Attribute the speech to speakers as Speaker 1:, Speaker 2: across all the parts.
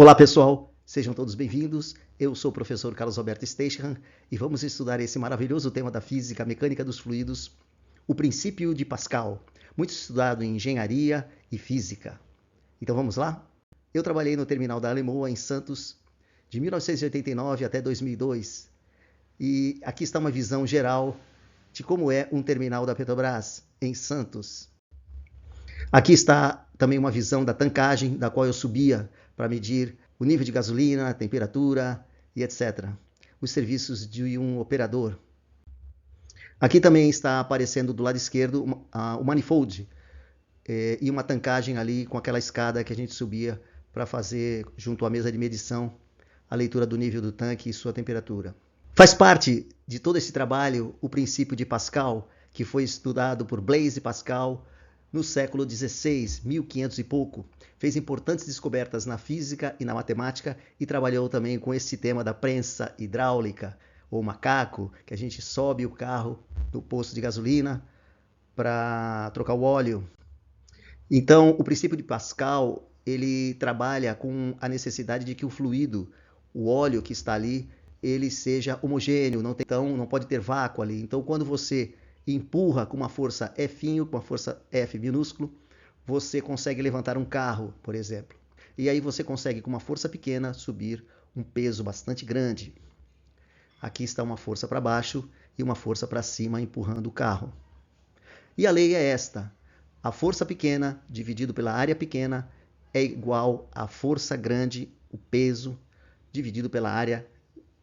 Speaker 1: Olá pessoal, sejam todos bem-vindos. Eu sou o professor Carlos Alberto Steichen e vamos estudar esse maravilhoso tema da física mecânica dos fluidos, o princípio de Pascal, muito estudado em engenharia e física. Então vamos lá? Eu trabalhei no terminal da Alemoa em Santos de 1989 até 2002 e aqui está uma visão geral de como é um terminal da Petrobras em Santos. Aqui está também uma visão da tancagem, da qual eu subia para medir o nível de gasolina, a temperatura e etc. Os serviços de um operador. Aqui também está aparecendo do lado esquerdo o manifold e uma tancagem ali com aquela escada que a gente subia para fazer, junto à mesa de medição, a leitura do nível do tanque e sua temperatura. Faz parte de todo esse trabalho o princípio de Pascal, que foi estudado por Blaise Pascal no século XVI, 1500 e pouco. Fez importantes descobertas na física e na matemática e trabalhou também com esse tema da prensa hidráulica, ou macaco, que a gente sobe o carro do posto de gasolina para trocar o óleo. Então, o princípio de Pascal, ele trabalha com a necessidade de que o fluido, o óleo que está ali, ele seja homogêneo, então não pode ter vácuo ali. Então, quando você empurra com uma força F, com uma força F minúsculo, você consegue levantar um carro, por exemplo. E aí você consegue, com uma força pequena, subir um peso bastante grande. Aqui está uma força para baixo e uma força para cima empurrando o carro. E a lei é esta: a força pequena dividido pela área pequena é igual à força grande, o peso, dividido pela área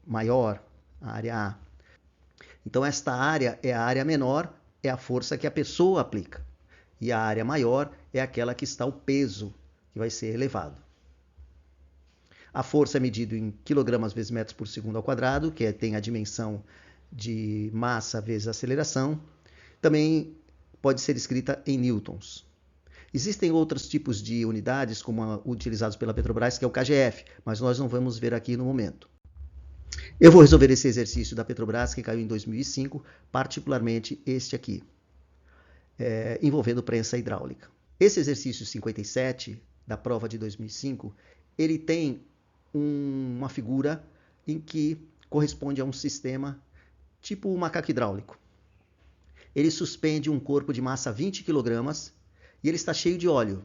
Speaker 1: maior, a área A. Então, esta área é a área menor, é a força que a pessoa aplica. E a área maior é aquela que está o peso, que vai ser elevado. A força é medida em quilogramas vezes metros por segundo ao quadrado, que tem a dimensão de massa vezes aceleração. Também pode ser escrita em newtons. Existem outros tipos de unidades, como utilizados pela Petrobras, que é o KGF, mas nós não vamos ver aqui no momento. Eu vou resolver esse exercício da Petrobras, que caiu em 2005, particularmente este aqui, envolvendo prensa hidráulica. Esse exercício 57, da prova de 2005, ele tem uma figura em que corresponde a um sistema tipo o macaco hidráulico. Ele suspende um corpo de massa 20 kg e ele está cheio de óleo.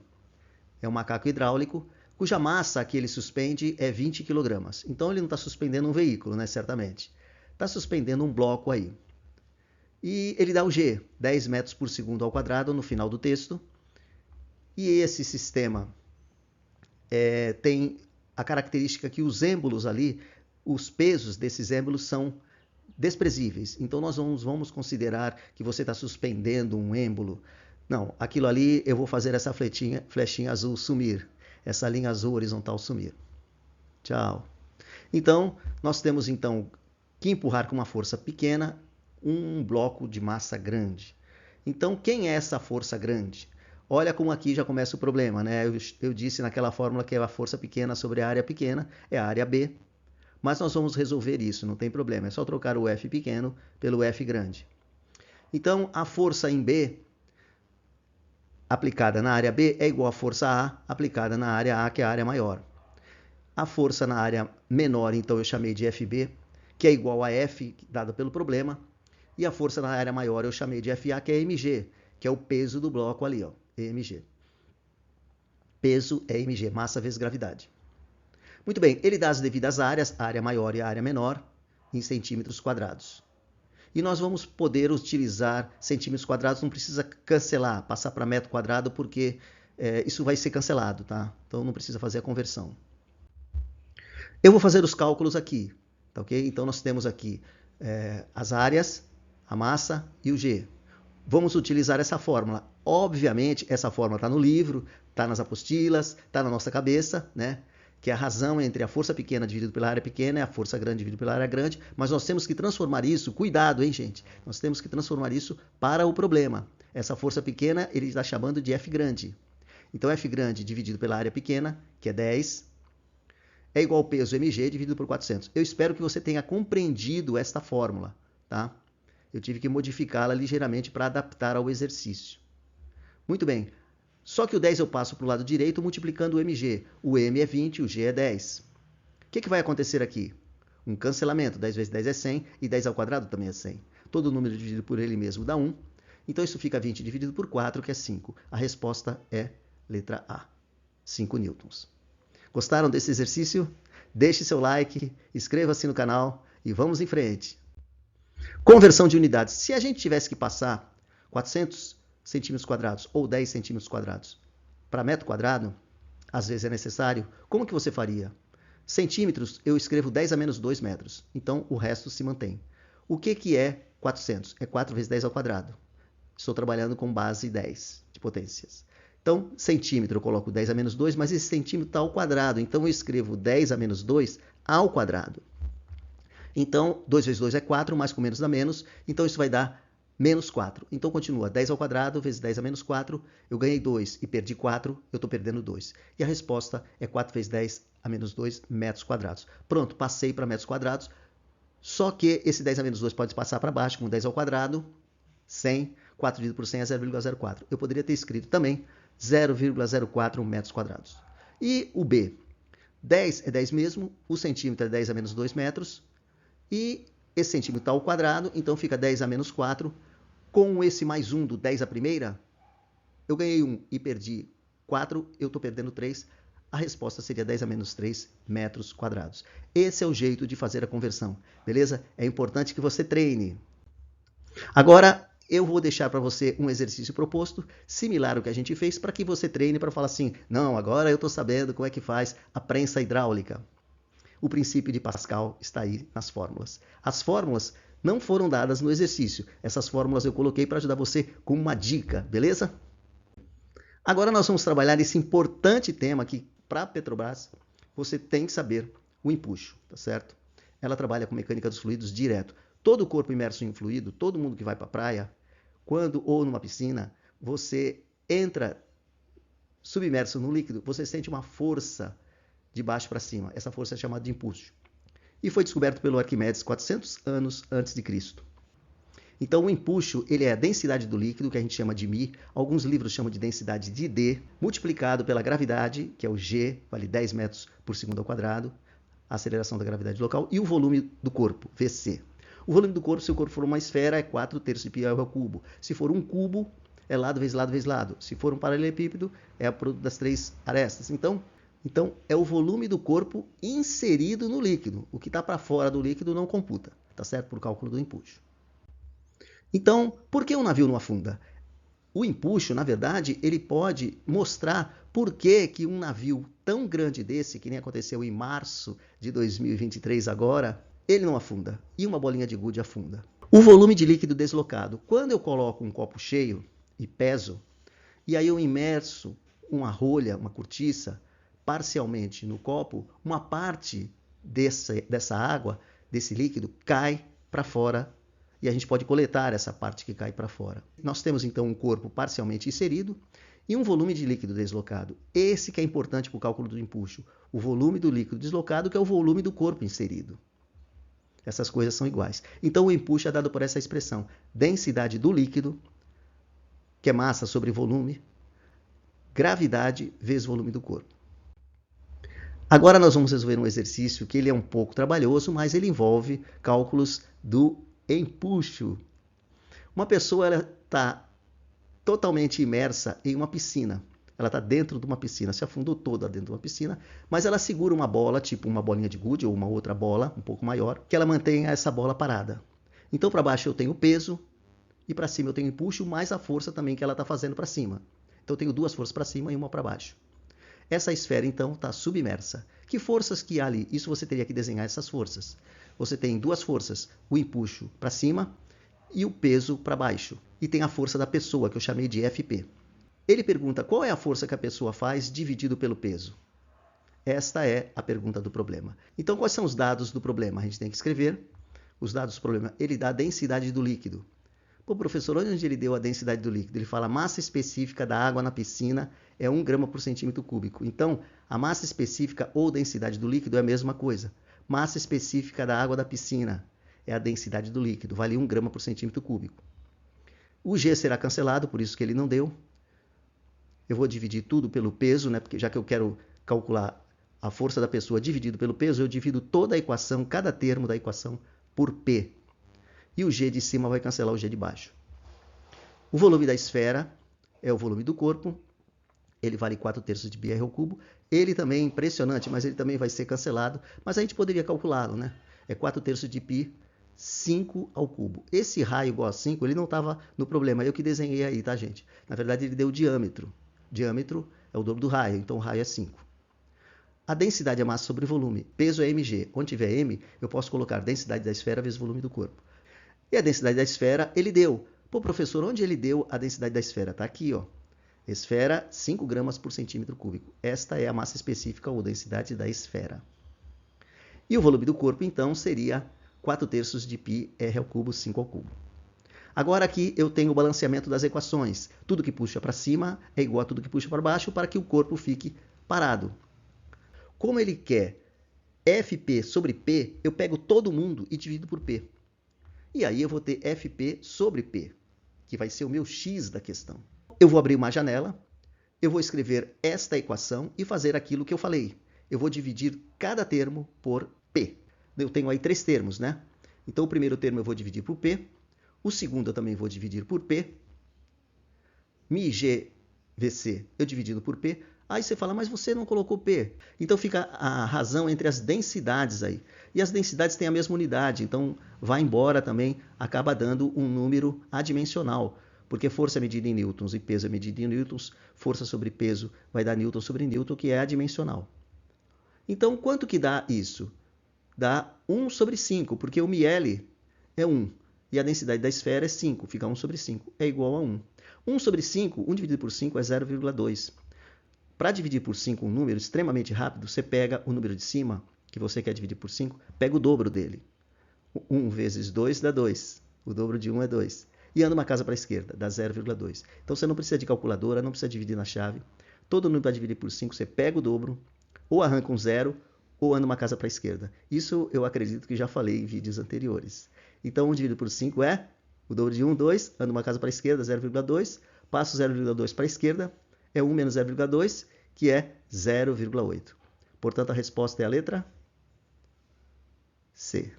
Speaker 1: É um macaco hidráulico cuja massa que ele suspende é 20 kg. Então ele não está suspendendo um veículo, né, certamente. Está suspendendo um bloco aí. E ele dá o G, 10 metros por segundo ao quadrado, no final do texto. E esse sistema tem a característica que os êmbolos ali, os pesos desses êmbolos são desprezíveis. Então nós vamos considerar que você está suspendendo um êmbolo. Não, aquilo ali eu vou fazer essa flechinha azul sumir. Essa linha azul horizontal sumir. Tchau. Então, nós temos que empurrar com uma força pequena um bloco de massa grande. Então, quem é essa força grande? Olha como aqui já começa o problema, né? Eu disse naquela fórmula que é a força pequena sobre a área pequena, é a área B. Mas nós vamos resolver isso, não tem problema. É só trocar o F pequeno pelo F grande. Então, a força em B aplicada na área B é igual à força A aplicada na área A, que é a área maior. A força na área menor, então, eu chamei de FB, que é igual a F, dada pelo problema. E a força na área maior eu chamei de FA, que é mg, que é o peso do bloco ali, ó, mg. Peso é mg, massa vezes gravidade. Muito bem, ele dá as devidas áreas, a área maior e a área menor, em centímetros quadrados. E nós vamos poder utilizar centímetros quadrados, não precisa cancelar, passar para metro quadrado, porque isso vai ser cancelado, tá? Então não precisa fazer a conversão. Eu vou fazer os cálculos aqui, tá ok? Então nós temos aqui as áreas, a massa e o G. Vamos utilizar essa fórmula. Obviamente, essa fórmula está no livro, está nas apostilas, está na nossa cabeça, né? Que é a razão entre a força pequena dividido pela área pequena e a força grande dividido pela área grande, mas nós temos que transformar isso, cuidado, hein, gente? Nós temos que transformar isso para o problema. Essa força pequena, ele está chamando de F grande. Então, F grande dividido pela área pequena, que é 10, é igual ao peso mg dividido por 400. Eu espero que você tenha compreendido esta fórmula, tá? Eu tive que modificá-la ligeiramente para adaptar ao exercício. Muito bem. Só que o 10 eu passo para o lado direito multiplicando o mg. O m é 20, o g é 10. O que vai acontecer aqui? Um cancelamento. 10 vezes 10 é 100 e 10 ao quadrado também é 100. Todo número dividido por ele mesmo dá 1. Então isso fica 20 dividido por 4, que é 5. A resposta é letra A, 5 newtons. Gostaram desse exercício? Deixe seu like, inscreva-se no canal e vamos em frente. Conversão de unidades. Se a gente tivesse que passar 400 centímetros quadrados ou 10 centímetros quadrados para metro quadrado, às vezes é necessário, como que você faria? Centímetros, eu escrevo 10 a menos 2 metros, então o resto se mantém. O que é 400? É 4 vezes 10 ao quadrado. Estou trabalhando com base 10 de potências. Então, centímetro, eu coloco 10 a menos 2, mas esse centímetro está ao quadrado, então eu escrevo 10 a menos 2 ao quadrado. Então, 2 vezes 2 é 4, mais com menos dá menos, então isso vai dar menos 4. Então, continua, 10 ao quadrado vezes 10 a menos 4, eu ganhei 2 e perdi 4, eu estou perdendo 2. E a resposta é 4 vezes 10 a menos 2 metros quadrados. Pronto, passei para metros quadrados, só que esse 10 a menos 2 pode passar para baixo, com 10 ao quadrado, 100, 4 dividido por 100 é 0,04. Eu poderia ter escrito também 0,04 metros quadrados. E o B? 10 é 10 mesmo, o centímetro é 10 a menos 2 metros, e esse centímetro está ao quadrado, então fica 10 a menos 4. Com esse mais 1 do 10 à primeira, eu ganhei 1 e perdi 4, eu estou perdendo 3. A resposta seria 10 a menos 3 metros quadrados. Esse é o jeito de fazer a conversão, beleza? É importante que você treine. Agora, eu vou deixar para você um exercício proposto, similar ao que a gente fez, para que você treine para falar assim, não, agora eu estou sabendo como é que faz a prensa hidráulica. O princípio de Pascal está aí nas fórmulas. As fórmulas não foram dadas no exercício. Essas fórmulas eu coloquei para ajudar você com uma dica, beleza? Agora nós vamos trabalhar esse importante tema que, para a Petrobras, você tem que saber o empuxo, tá certo? Ela trabalha com mecânica dos fluidos direto. Todo o corpo imerso em um fluido, todo mundo que vai para a praia, quando ou numa piscina, você entra submerso no líquido, você sente uma força de baixo para cima. Essa força é chamada de empuxo. E foi descoberto pelo Arquimedes 400 anos antes de Cristo. Então, o empuxo, ele é a densidade do líquido, que a gente chama de μ. Alguns livros chamam de densidade de D, multiplicado pela gravidade, que é o G, vale 10 metros por segundo ao quadrado, a aceleração da gravidade local, e o volume do corpo, VC. O volume do corpo, se o corpo for uma esfera, é 4/3 de π ao cubo. Se for um cubo, é lado vezes lado vezes lado. Se for um paralelepípedo, é o produto das 3 arestas. Então, é o volume do corpo inserido no líquido. O que está para fora do líquido não computa, tá certo? Por cálculo do empuxo. Então, por que um navio não afunda? O empuxo, na verdade, ele pode mostrar por que um navio tão grande desse, que nem aconteceu em março de 2023 agora, ele não afunda. E uma bolinha de gude afunda. O volume de líquido deslocado. Quando eu coloco um copo cheio e peso, e aí eu imerso uma rolha, uma cortiça, parcialmente no copo, uma parte dessa água, desse líquido, cai para fora e a gente pode coletar essa parte que cai para fora. Nós temos então um corpo parcialmente inserido e um volume de líquido deslocado. Esse que é importante para o cálculo do empuxo. O volume do líquido deslocado, que é o volume do corpo inserido. Essas coisas são iguais. Então o empuxo é dado por essa expressão. Densidade do líquido, que é massa sobre volume, gravidade vezes volume do corpo. Agora nós vamos resolver um exercício que ele é um pouco trabalhoso, mas ele envolve cálculos do empuxo. Uma pessoa está totalmente imersa em uma piscina. Ela está dentro de uma piscina, se afundou toda dentro de uma piscina, mas ela segura uma bola, tipo uma bolinha de gude ou uma outra bola, um pouco maior, que ela mantenha essa bola parada. Então para baixo eu tenho peso e para cima eu tenho empuxo, mais a força também que ela está fazendo para cima. Então eu tenho duas forças para cima e uma para baixo. Essa esfera, então, está submersa. Que forças que há ali? Isso você teria que desenhar essas forças. Você tem duas forças, o empuxo para cima e o peso para baixo. E tem a força da pessoa, que eu chamei de FP. Ele pergunta qual é a força que a pessoa faz dividido pelo peso. Esta é a pergunta do problema. Então, quais são os dados do problema? A gente tem que escrever os dados do problema. Ele dá a densidade do líquido. Pô, professor, onde ele deu a densidade do líquido? Ele fala a massa específica da água na piscina é 1 grama por centímetro cúbico. Então, a massa específica ou densidade do líquido é a mesma coisa. Massa específica da água da piscina é a densidade do líquido, vale 1 grama por centímetro cúbico. O G será cancelado, por isso que ele não deu. eu vou dividir tudo pelo peso, né? Porque já que eu quero calcular a força da pessoa dividido pelo peso, eu divido toda a equação, cada termo da equação, por P. E o G de cima vai cancelar o G de baixo. O volume da esfera é o volume do corpo. Ele vale 4/3 de πr ao cubo. Ele também é impressionante, mas ele também vai ser cancelado. Mas a gente poderia calculá-lo, né? É 4/3 de π, 5 ao cubo. Esse raio igual a 5, ele não estava no problema. Eu que desenhei aí, tá, gente? Na verdade, ele deu o diâmetro. Diâmetro é o dobro do raio, então o raio é 5. A densidade é massa sobre volume. Peso é mg. Onde tiver m, eu posso colocar densidade da esfera vezes volume do corpo. E a densidade da esfera, ele deu. Pô, professor, onde ele deu a densidade da esfera? Tá aqui, ó. Esfera, 5 gramas por centímetro cúbico. Esta é a massa específica ou densidade da esfera. E o volume do corpo, então, seria 4/3 de π r ao cubo, 5 ao cubo. Agora aqui eu tenho o balanceamento das equações. Tudo que puxa para cima é igual a tudo que puxa para baixo para que o corpo fique parado. Como ele quer Fp sobre P, eu pego todo mundo e divido por P. E aí eu vou ter Fp sobre P, que vai ser o meu x da questão. Eu vou abrir uma janela, eu vou escrever esta equação e fazer aquilo que eu falei. Eu vou dividir cada termo por P. Eu tenho aí 3 termos, né? Então o primeiro termo eu vou dividir por P, o segundo eu também vou dividir por P, μg VC eu dividindo por P. Aí você fala, mas você não colocou P. Então fica a razão entre as densidades aí. E as densidades têm a mesma unidade, então vai embora também, acaba dando um número adimensional. Porque força é medida em newtons e peso é medido em newtons, força sobre peso vai dar newton sobre newton, que é adimensional. Então, quanto que dá isso? Dá 1 sobre 5, porque o ml é 1. E a densidade da esfera é 5, fica 1 sobre 5, é igual a 1. 1 sobre 5, 1 dividido por 5 é 0,2. Para dividir por 5 um número extremamente rápido, você pega o número de cima, que você quer dividir por 5, pega o dobro dele. 1 vezes 2 dá 2. O dobro de 1 é 2. E anda uma casa para a esquerda, dá 0,2. Então você não precisa de calculadora, não precisa dividir na chave. Todo número para dividir por 5, você pega o dobro, ou arranca um zero, ou anda uma casa para a esquerda. Isso eu acredito que já falei em vídeos anteriores. Então 1 dividido por 5 é o dobro de 1, 2, anda uma casa para a esquerda, 0,2, passo 0,2 para a esquerda, é 1 menos 0,2, que é 0,8. Portanto, a resposta é a letra C.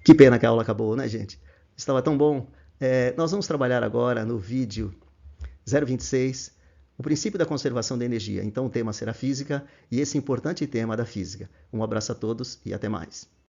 Speaker 1: Que pena que a aula acabou, né, gente? Estava tão bom. Nós vamos trabalhar agora no vídeo 026, o princípio da conservação da energia. Então, o tema será física e esse importante tema da física. Um abraço a todos e até mais.